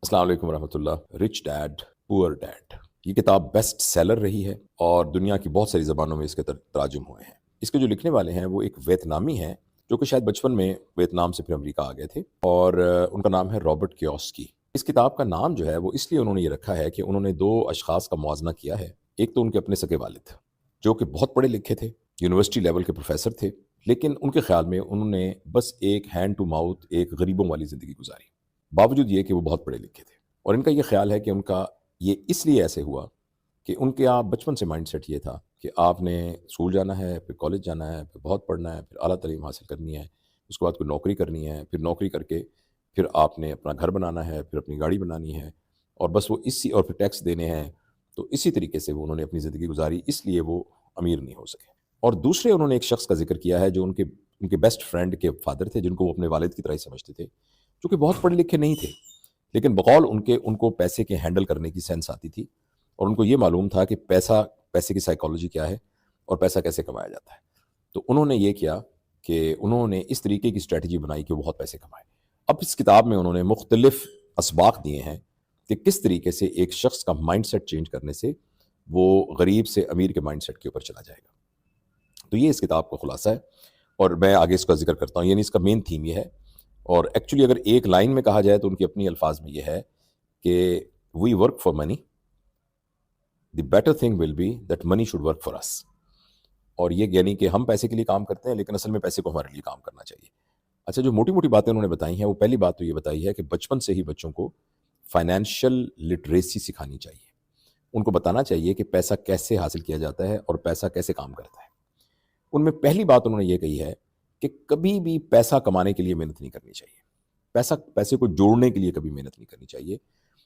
السلام علیکم ورحمۃ اللہ۔ رچ ڈیڈ پور ڈیڈ یہ کتاب بیسٹ سیلر رہی ہے اور دنیا کی بہت ساری زبانوں میں اس کے تراجم ہوئے ہیں۔ اس کے جو لکھنے والے ہیں وہ ایک ویتنامی ہیں جو کہ شاید بچپن میں ویتنام سے پھر امریکہ آ گئے تھے، اور ان کا نام ہے رابرٹ کیوسکی۔ اس کتاب کا نام جو ہے وہ اس لیے انہوں نے یہ رکھا ہے کہ انہوں نے دو اشخاص کا موازنہ کیا ہے۔ ایک تو ان کے اپنے سگے والد جو کہ بہت پڑھے لکھے تھے، یونیورسٹی لیول کے پروفیسر تھے، لیکن ان کے خیال میں انہوں نے بس ایک ہینڈ ٹو ماؤتھ ایک غریبوں والی زندگی گزاری، باوجود یہ کہ وہ بہت پڑھے لکھے تھے۔ اور ان کا یہ خیال ہے کہ ان کا یہ اس لیے ایسے ہوا کہ ان کے آپ بچپن سے مائنڈ سیٹ یہ تھا کہ آپ نے اسکول جانا ہے، پھر کالج جانا ہے، پھر بہت پڑھنا ہے، پھر اعلیٰ تعلیم حاصل کرنی ہے، اس کے بعد کوئی نوکری کرنی ہے، پھر نوکری کر کے پھر آپ نے اپنا گھر بنانا ہے، پھر اپنی گاڑی بنانی ہے، اور بس وہ اسی، اور پھر ٹیکس دینے ہیں۔ تو اسی طریقے سے وہ انہوں نے اپنی زندگی گزاری، اس لیے وہ امیر نہیں ہو سکے۔ اور دوسرے انہوں نے ایک شخص کا ذکر کیا ہے جو ان کے بیسٹ فرینڈ کے فادر تھے، جن کو وہ اپنے والد کی طرح ہی سمجھتے تھے، جو کہ بہت پڑھے لکھے نہیں تھے، لیکن بقول ان کو پیسے کے ہینڈل کرنے کی سینس آتی تھی، اور ان کو یہ معلوم تھا کہ پیسے کی سائیکالوجی کیا ہے اور پیسہ کیسے کمایا جاتا ہے۔ تو انہوں نے یہ کیا کہ انہوں نے اس طریقے کی اسٹریٹجی بنائی کہ وہ بہت پیسے کمائے۔ اب اس کتاب میں انہوں نے مختلف اسباق دیے ہیں کہ کس طریقے سے ایک شخص کا مائنڈ سیٹ چینج کرنے سے وہ غریب سے امیر کے مائنڈ سیٹ کے اوپر چلا جائے گا۔ تو یہ اس کتاب کا خلاصہ ہے، اور میں آگے اس کا ذکر کرتا ہوں، یعنی اس کا مین تھیم یہ ہے۔ اور ایکچولی اگر ایک لائن میں کہا جائے تو ان کی اپنی الفاظ میں یہ ہے کہ we work for money, the better thing will be that money should work for us. اور یہ یعنی کہ ہم پیسے کے لیے کام کرتے ہیں، لیکن اصل میں پیسے کو ہمارے لیے کام کرنا چاہیے۔ اچھا، جو موٹی موٹی باتیں انہوں نے بتائی ہیں، وہ پہلی بات تو یہ بتائی ہے کہ بچپن سے ہی بچوں کو فائنینشیل لٹریسی سکھانی چاہیے۔ ان کو بتانا چاہیے کہ پیسہ کیسے حاصل کیا جاتا ہے اور پیسہ کیسے کام کرتا ہے۔ ان میں پہلی بات انہوں نے یہ کہی ہے کہ کبھی بھی پیسہ کمانے کے لیے محنت نہیں کرنی چاہیے، پیسے کو جوڑنے کے لیے کبھی محنت نہیں کرنی چاہیے،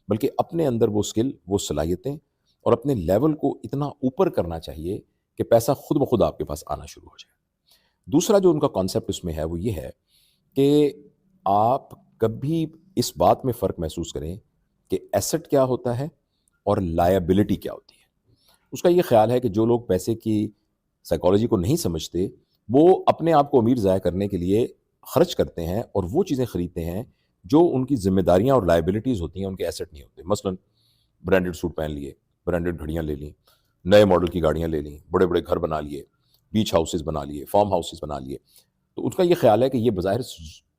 بلکہ اپنے اندر وہ اسکل، وہ صلاحیتیں اور اپنے لیول کو اتنا اوپر کرنا چاہیے کہ پیسہ خود بخود آپ کے پاس آنا شروع ہو جائے۔ دوسرا جو ان کا کانسیپٹ اس میں ہے وہ یہ ہے کہ آپ کبھی اس بات میں فرق محسوس کریں کہ ایسٹ کیا ہوتا ہے اور لائبلٹی کیا ہوتی ہے۔ اس کا یہ خیال ہے کہ جو لوگ پیسے کی سائیکالوجی کو نہیں سمجھتے، وہ اپنے آپ کو امیر ضائع کرنے کے لیے خرچ کرتے ہیں اور وہ چیزیں خریدتے ہیں جو ان کی ذمہ داریاں اور لائبلٹیز ہوتی ہیں، ان کے ایسٹ نہیں ہوتے۔ مثلاً برانڈڈ سوٹ پہن لیے، برانڈڈ گھڑیاں لے لیں، نئے ماڈل کی گاڑیاں لے لیں، بڑے بڑے گھر بنا لیے، بیچ ہاؤسز بنا لیے، فارم ہاؤسز بنا لیے۔ تو اس کا یہ خیال ہے کہ یہ بظاہر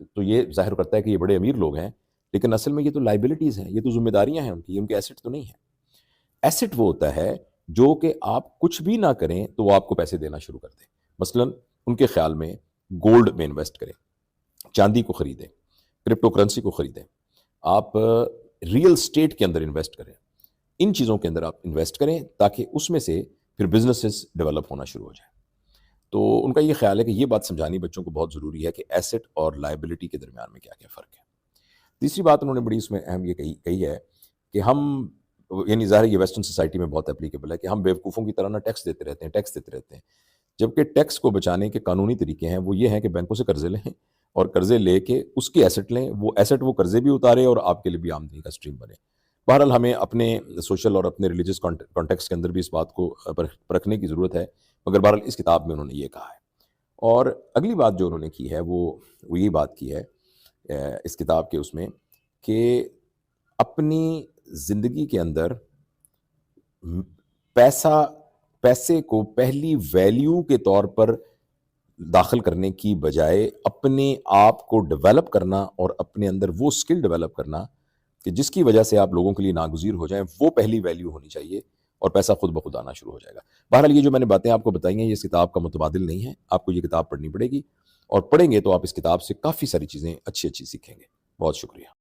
تو یہ ظاہر کرتا ہے کہ یہ بڑے امیر لوگ ہیں، لیکن اصل میں یہ تو لائبلٹیز ہیں، یہ تو ذمہ داریاں ہیں ان کے ایسٹ تو نہیں ہیں۔ ایسٹ وہ ہوتا ہے جو کہ آپ کچھ بھی نہ کریں تو وہ آپ کو پیسے دینا شروع کر دیں۔ مثلاً ان کے خیال میں گولڈ میں انویسٹ کریں، چاندی کو خریدیں، کرپٹو کرنسی کو خریدیں، آپ ریئل اسٹیٹ کے اندر انویسٹ کریں، ان چیزوں کے اندر آپ انویسٹ کریں تاکہ اس میں سے پھر بزنسز ڈیولپ ہونا شروع ہو جائیں۔ تو ان کا یہ خیال ہے کہ یہ بات سمجھانی بچوں کو بہت ضروری ہے کہ ایسٹ اور لائبلٹی کے درمیان میں کیا کیا فرق ہے۔ تیسری بات انہوں نے بڑی اس میں اہم یہ کہی ہے کہ ہم، یعنی ظاہر یہ ویسٹرن سوسائٹی میں بہت اپلیکیبل ہے کہ ہم بیوقوفوں کی طرح نہ ٹیکس دیتے رہتے ہیں، جبکہ ٹیکس کو بچانے کے قانونی طریقے ہیں وہ یہ ہیں کہ بینکوں سے قرضے لیں اور قرضے لے کے اس کی ایسٹ لیں، وہ ایسٹ وہ قرضے بھی اتارے اور آپ کے لیے بھی آمدنی کا اسٹریم بنے۔ بہرحال ہمیں اپنے سوشل اور اپنے ریلیجس کانٹیکسٹ کے اندر بھی اس بات کو پرکھنے کی ضرورت ہے، مگر بہرحال اس کتاب میں انہوں نے یہ کہا ہے۔ اور اگلی بات جو انہوں نے کی ہے وہ یہ بات کی ہے اس کتاب کے اس میں کہ اپنی زندگی کے اندر پیسے کو پہلی ویلیو کے طور پر داخل کرنے کی بجائے اپنے آپ کو ڈیولپ کرنا اور اپنے اندر وہ اسکل ڈیولپ کرنا کہ جس کی وجہ سے آپ لوگوں کے لیے ناگزیر ہو جائیں، وہ پہلی ویلیو ہونی چاہیے، اور پیسہ خود بخود آنا شروع ہو جائے گا۔ بہرحال یہ جو میں نے باتیں آپ کو بتائی ہیں، یہ اس کتاب کا متبادل نہیں ہے، آپ کو یہ کتاب پڑھنی پڑے گی، اور پڑھیں گے تو آپ اس کتاب سے کافی ساری چیزیں اچھی سیکھیں گے۔ بہت شکریہ۔